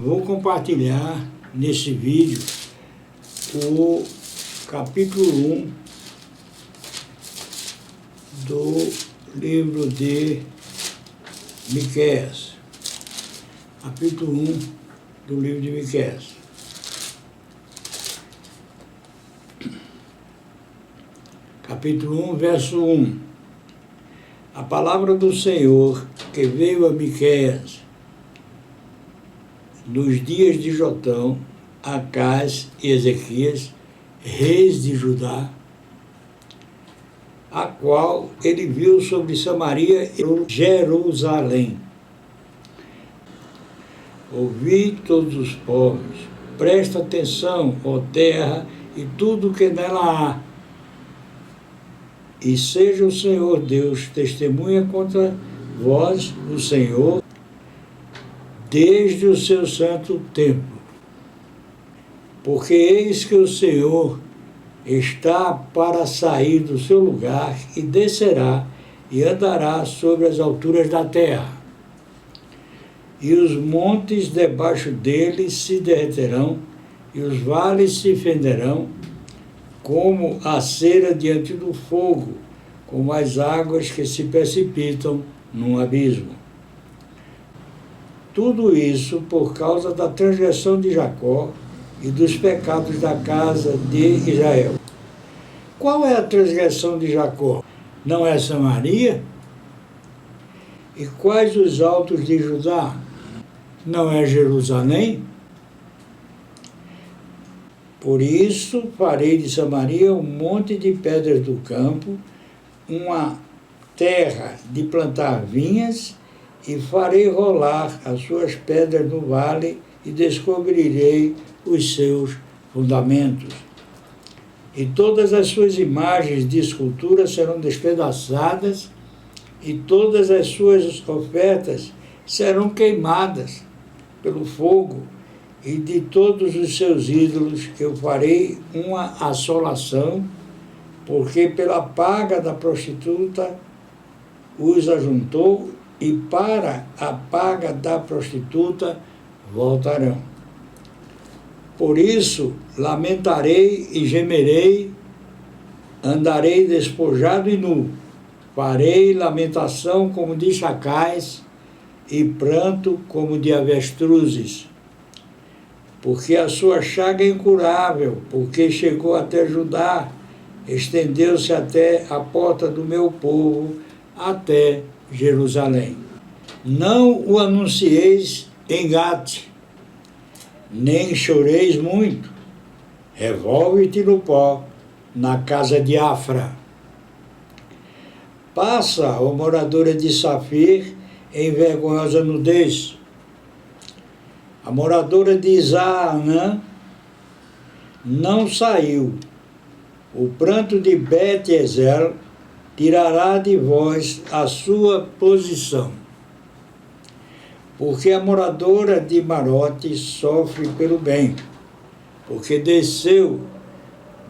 Vou compartilhar nesse vídeo o capítulo 1 do livro de Miqueias. Capítulo 1 do livro de Miqueias. Capítulo 1, verso 1. A palavra do Senhor que veio a Miqueias nos dias de Jotão, Acás e Ezequias, reis de Judá, a qual ele viu sobre Samaria e Jerusalém. Ouvi todos os povos, presta atenção, ó terra, e tudo que nela há. E seja o Senhor Deus testemunha contra vós, o Senhor, desde o seu santo templo. Porque eis que o Senhor está para sair do seu lugar e descerá e andará sobre as alturas da terra. E os montes debaixo dele se derreterão e os vales se fenderão como a cera diante do fogo, como as águas que se precipitam num abismo. Tudo isso por causa da transgressão de Jacó e dos pecados da casa de Israel. Qual é a transgressão de Jacó? Não é Samaria? E quais os altos de Judá? Não é Jerusalém? Por isso farei de Samaria um monte de pedras do campo, uma terra de plantar vinhas, e farei rolar as suas pedras no vale e descobrirei os seus fundamentos. E todas as suas imagens de escultura serão despedaçadas e todas as suas ofertas serão queimadas pelo fogo, e de todos os seus ídolos eu farei uma assolação, porque pela paga da prostituta os ajuntou, e para a paga da prostituta voltarão. Por isso lamentarei e gemerei, andarei despojado e nu, farei lamentação como de chacais e pranto como de avestruzes, porque a sua chaga é incurável, porque chegou até Judá, estendeu-se até a porta do meu povo, até Jerusalém. Não o anuncieis em Gate, nem choreis muito. Revolve-te no pó, na casa de Afra. Passa, ó moradora de Safir, em vergonhosa nudez. A moradora de Zaanã não saiu. O pranto de Bet-Ezel tirará de vós a sua posição. Porque a moradora de Marote sofre pelo bem, porque desceu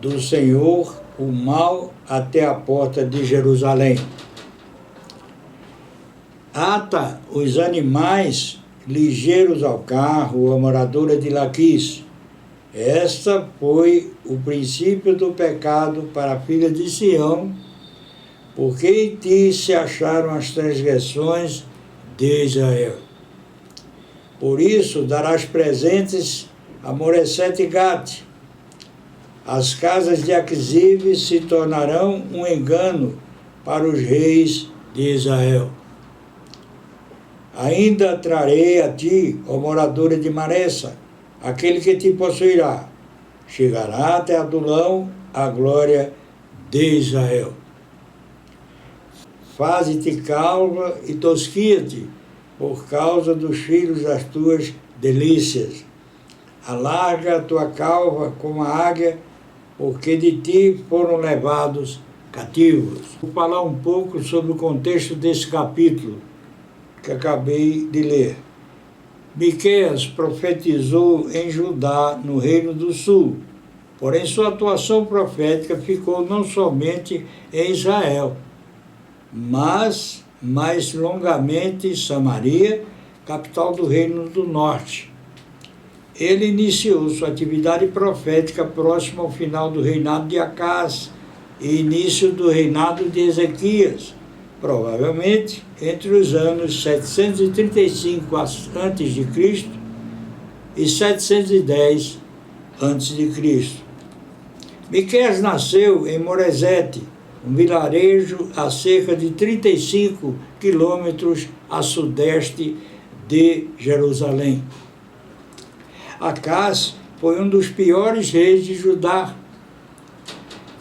do Senhor o mal até a porta de Jerusalém. Ata os animais ligeiros ao carro, a moradora de Laquis. Esta foi o princípio do pecado para a filha de Sião, porque em ti se acharam as transgressões de Israel. Por isso darás presentes a Moresete e Gate. As casas de Aquisibe se tornarão um engano para os reis de Israel. Ainda trarei a ti, ó moradora de Maressa, aquele que te possuirá. Chegará até Adulão a glória de Israel. Faze-te calva e tosquia-te, por causa dos filhos das tuas delícias. Alarga a tua calva como a águia, porque de ti foram levados cativos. Vou falar um pouco sobre o contexto desse capítulo que acabei de ler. Miqueias profetizou em Judá, no Reino do Sul, porém sua atuação profética ficou não somente em Israel, mas mais longamente Samaria, capital do Reino do Norte. Ele iniciou sua atividade profética próximo ao final do reinado de Acás e início do reinado de Ezequias, provavelmente entre os anos 735 a.C. e 710 a.C. Miqueias nasceu em Moresete, um vilarejo a cerca de 35 quilômetros a sudeste de Jerusalém. Acás foi um dos piores reis de Judá.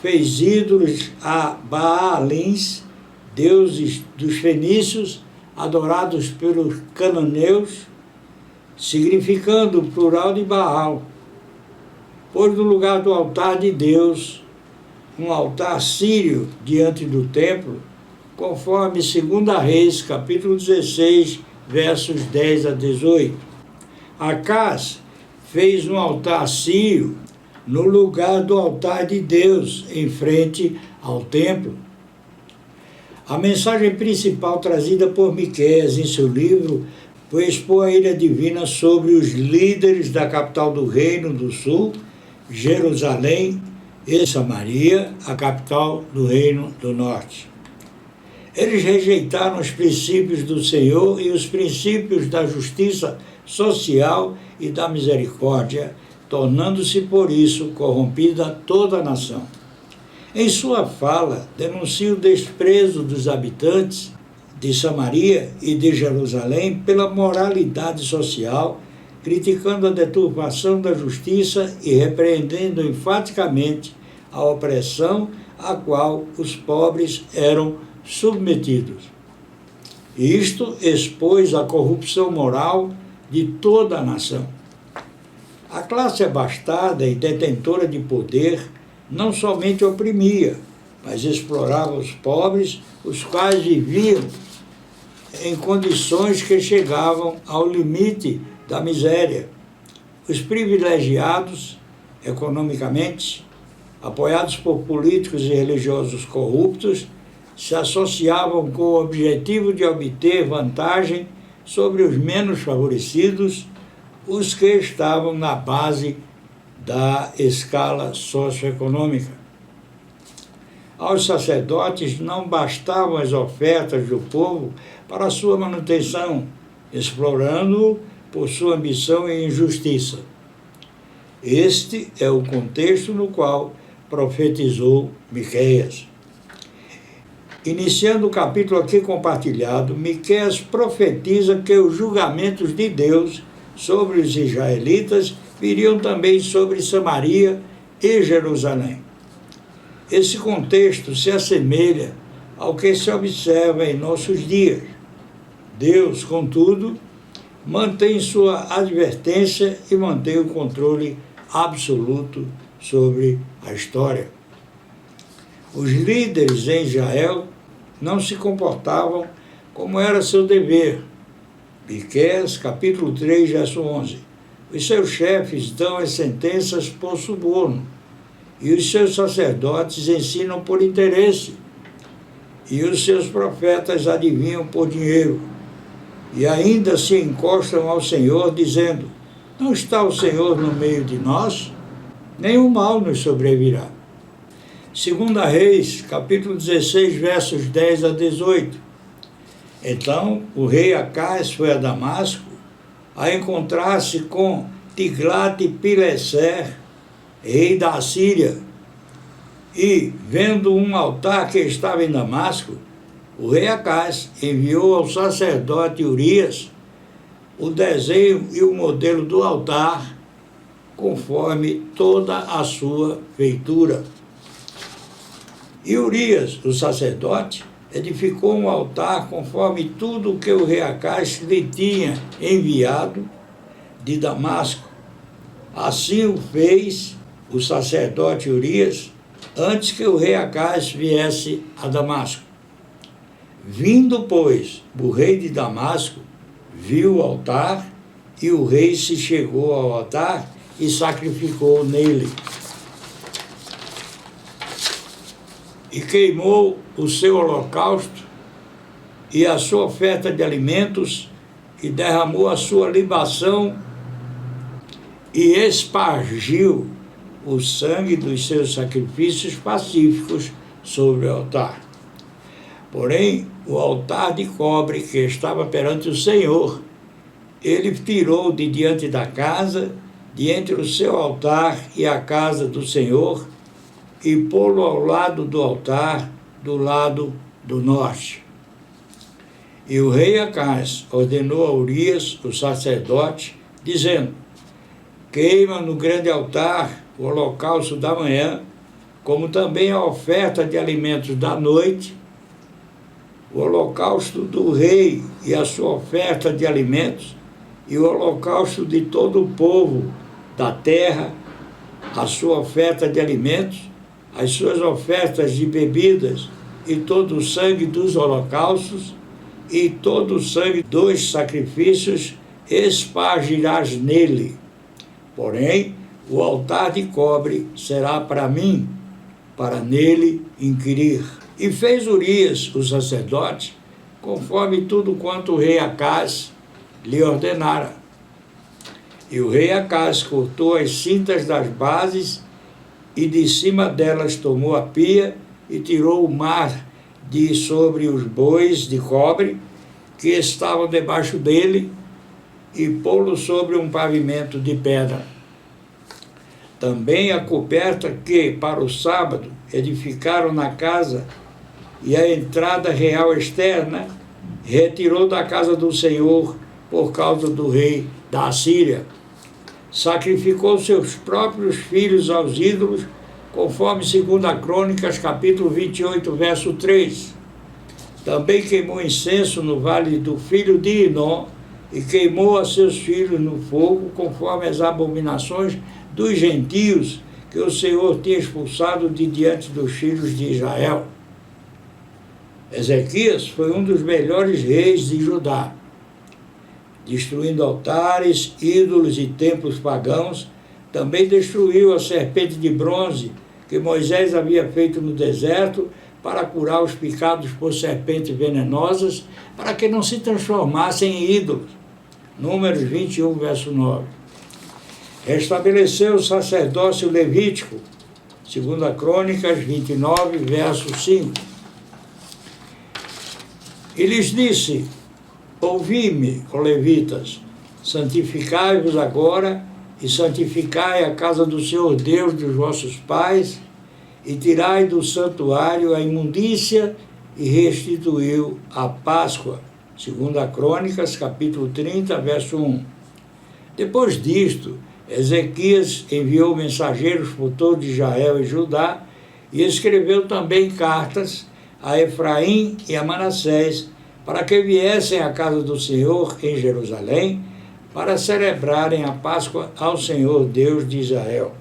Fez ídolos a Baalins, deuses dos fenícios, adorados pelos cananeus, significando o plural de Baal. Pôs no lugar do altar de Deus um altar sírio diante do templo, conforme 2 Reis, capítulo 16, versos 10 a 18. Acás fez um altar sírio no lugar do altar de Deus, em frente ao templo. A mensagem principal trazida por Miqueias em seu livro foi expor a ira divina sobre os líderes da capital do Reino do Sul, Jerusalém, e Samaria, a capital do Reino do Norte. Eles rejeitaram os princípios do Senhor e os princípios da justiça social e da misericórdia, tornando-se por isso corrompida toda a nação. Em sua fala, denuncia o desprezo dos habitantes de Samaria e de Jerusalém pela moralidade social, criticando a deturpação da justiça e repreendendo enfaticamente a opressão a qual os pobres eram submetidos. Isto expôs a corrupção moral de toda a nação. A classe abastada e detentora de poder não somente oprimia, mas explorava os pobres, os quais viviam em condições que chegavam ao limite da miséria. Os privilegiados, economicamente, apoiados por políticos e religiosos corruptos, se associavam com o objetivo de obter vantagem sobre os menos favorecidos, os que estavam na base da escala socioeconômica. Aos sacerdotes não bastavam as ofertas do povo para sua manutenção, explorando-o por sua ambição e injustiça. Este é o contexto no qual profetizou Miqueias. Iniciando o capítulo aqui compartilhado, Miqueias profetiza que os julgamentos de Deus sobre os israelitas viriam também sobre Samaria e Jerusalém. Esse contexto se assemelha ao que se observa em nossos dias. Deus, contudo, mantém sua advertência e mantém o controle absoluto sobre a história. Os líderes em Israel não se comportavam como era seu dever. Miqueias, capítulo 3, verso 11. Os seus chefes dão as sentenças por suborno, e os seus sacerdotes ensinam por interesse, e os seus profetas adivinham por dinheiro, e ainda se encostam ao Senhor, dizendo: não está o Senhor no meio de nós? Nenhum mal nos sobrevirá. 2 Reis, capítulo 16, versos 10 a 18. Então o rei Acás foi a Damasco a encontrar-se com Tiglat-Pileser, rei da Assíria, e, vendo um altar que estava em Damasco, o rei Acás enviou ao sacerdote Urias o desenho e o modelo do altar, conforme toda a sua feitura. E Urias, o sacerdote, edificou um altar conforme tudo o que o rei Acás lhe tinha enviado de Damasco. Assim o fez o sacerdote Urias, antes que o rei Acás viesse a Damasco. Vindo, pois, o rei de Damasco, viu o altar, e o rei se chegou ao altar e sacrificou nele. E queimou o seu holocausto e a sua oferta de alimentos, e derramou a sua libação, e espargiu o sangue dos seus sacrifícios pacíficos sobre o altar. Porém, o altar de cobre que estava perante o Senhor, ele tirou de diante da casa, de entre o seu altar e a casa do Senhor, e pô-lo ao lado do altar, do lado do norte. E o rei Acás ordenou a Urias, o sacerdote, dizendo: queima no grande altar o holocausto da manhã, como também a oferta de alimentos da noite, o holocausto do rei e a sua oferta de alimentos, e o holocausto de todo o povo da terra, a sua oferta de alimentos, as suas ofertas de bebidas, e todo o sangue dos holocaustos, e todo o sangue dos sacrifícios espargirás nele. Porém, o altar de cobre será para mim, para nele inquirir. E fez Urias, o sacerdote, conforme tudo quanto o rei Acás lhe ordenara. E o rei Acás cortou as cintas das bases, e de cima delas tomou a pia, e tirou o mar de sobre os bois de cobre, que estavam debaixo dele, e pô-lo sobre um pavimento de pedra. Também a coberta que, para o sábado, edificaram na casa, e a entrada real externa, retirou da casa do Senhor por causa do rei da Assíria. Sacrificou seus próprios filhos aos ídolos, conforme 2 Crônicas, capítulo 28, verso 3. Também queimou incenso no vale do filho de Inom, e queimou a seus filhos no fogo, conforme as abominações dos gentios que o Senhor tinha expulsado de diante dos filhos de Israel. Ezequias foi um dos melhores reis de Judá, destruindo altares, ídolos e templos pagãos. Também destruiu a serpente de bronze que Moisés havia feito no deserto para curar os picados por serpentes venenosas, para que não se transformassem em ídolos. Números 21, verso 9. Restabeleceu o sacerdócio levítico, 2 Crônicas 29, verso 5. E lhes disse: ouvi-me, ó levitas, santificai-vos agora, e santificai a casa do Senhor Deus dos vossos pais, e tirai do santuário a imundícia, e restituiu a Páscoa. 2 Crônicas, capítulo 30, verso 1. Depois disto, Ezequias enviou mensageiros por todo Israel e Judá, e escreveu também cartas a Efraim e a Manassés, para que viessem à casa do Senhor em Jerusalém, para celebrarem a Páscoa ao Senhor Deus de Israel.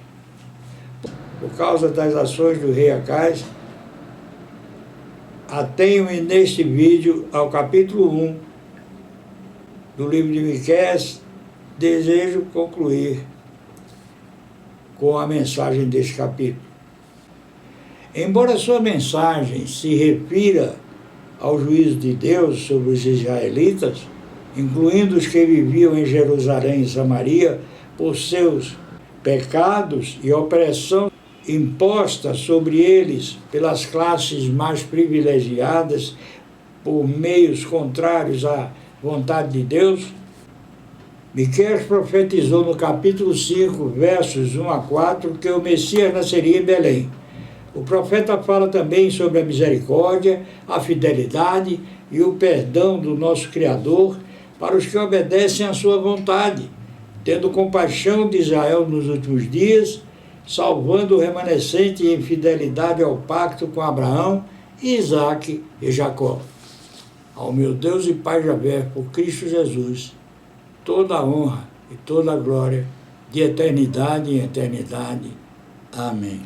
Por causa das ações do rei Acás, atenho-me neste vídeo ao capítulo 1 do livro de Miqueias. Desejo concluir com a mensagem deste capítulo. Embora sua mensagem se refira ao juízo de Deus sobre os israelitas, incluindo os que viviam em Jerusalém e Samaria, por seus pecados e opressão imposta sobre eles pelas classes mais privilegiadas, por meios contrários à vontade de Deus, Miqueias profetizou no capítulo 5, versos 1 a 4, que o Messias nasceria em Belém. O profeta fala também sobre a misericórdia, a fidelidade e o perdão do nosso Criador para os que obedecem à sua vontade, tendo compaixão de Israel nos últimos dias, salvando o remanescente em fidelidade ao pacto com Abraão, Isaque e Jacó. Ao meu Deus e Pai Javé, por Cristo Jesus, toda a honra e toda a glória, de eternidade em eternidade. Amém.